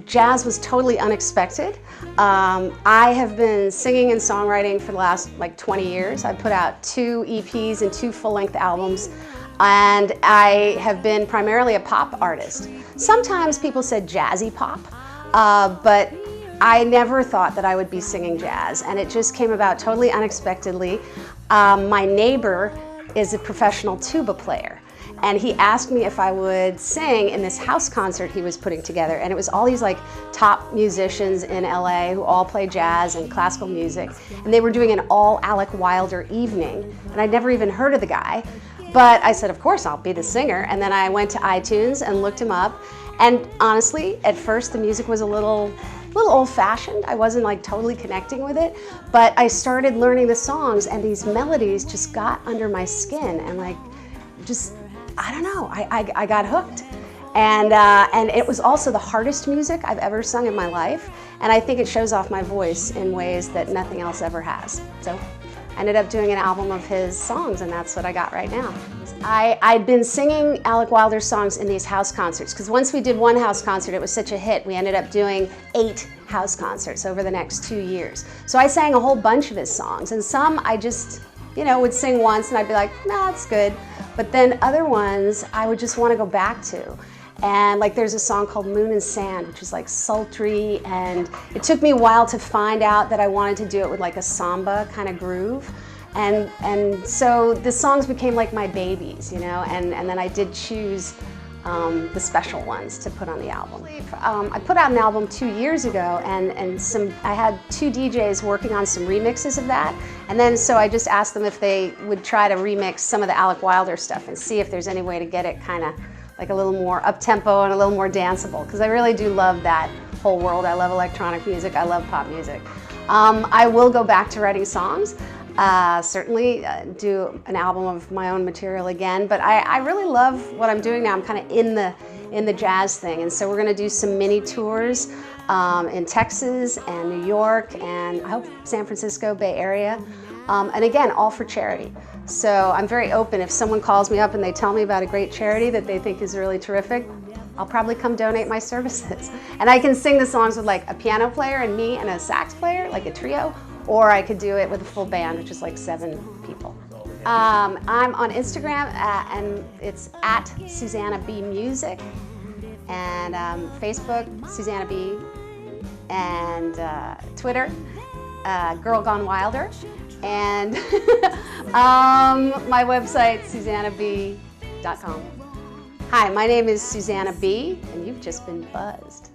jazz was totally unexpected. I have been singing and songwriting for the last like 20 years. I've put out 2 EPs and 2 full-length albums, and I have been primarily a pop artist. Sometimes people said jazzy pop, but I never thought that I would be singing jazz, and it just came about totally unexpectedly. My neighbor is a professional tuba player, and he asked me if I would sing in this house concert he was putting together, and it was all these like top musicians in LA who all play jazz and classical music, and they were doing an all Alec Wilder evening, and I'd never even heard of the guy, but I said, of course, I'll be the singer. And then I went to iTunes and looked him up, and honestly, at first the music was a little old-fashioned. I wasn't like totally connecting with it, but I started learning the songs, and these melodies just got under my skin, and like just, I don't know, I got hooked. And it was also the hardest music I've ever sung in my life, and I think it shows off my voice in ways that nothing else ever has. So I ended up doing an album of his songs, and that's what I got right now. I'd been singing Alec Wilder songs in these house concerts, because once we did one house concert, it was such a hit, we ended up doing 8 house concerts over the next 2 years. So I sang a whole bunch of his songs, and some I just, would sing once and I'd be like, no, it's good. But then other ones I would just want to go back to. And like there's a song called Moon and Sand, which is like sultry, and it took me a while to find out that I wanted to do it with like a samba kind of groove. And so the songs became like my babies, and then I did choose the special ones to put on the album. I put out an album 2 years ago, and I had 2 DJs working on some remixes of that, and then so I just asked them if they would try to remix some of the Alec Wilder stuff and see if there's any way to get it kind of like a little more up-tempo and a little more danceable, because I really do love that whole world. I love electronic music, I love pop music. I will go back to writing songs. Certainly do an album of my own material again, but I really love what I'm doing now. I'm kind of in the jazz thing, and so we're going to do some mini tours in Texas and New York, and I hope San Francisco, Bay Area, and again, all for charity. So I'm very open. If someone calls me up and they tell me about a great charity that they think is really terrific, I'll probably come donate my services. And I can sing the songs with like a piano player and me and a sax player, like a trio, or I could do it with a full band, which is like 7 people. I'm on Instagram, and it's at Susannah B Music, and Facebook, Susannah B, and Twitter, Girl Gone Wilder, and my website, susannahb.com. Hi, my name is Susannah B, and you've just been buzzed.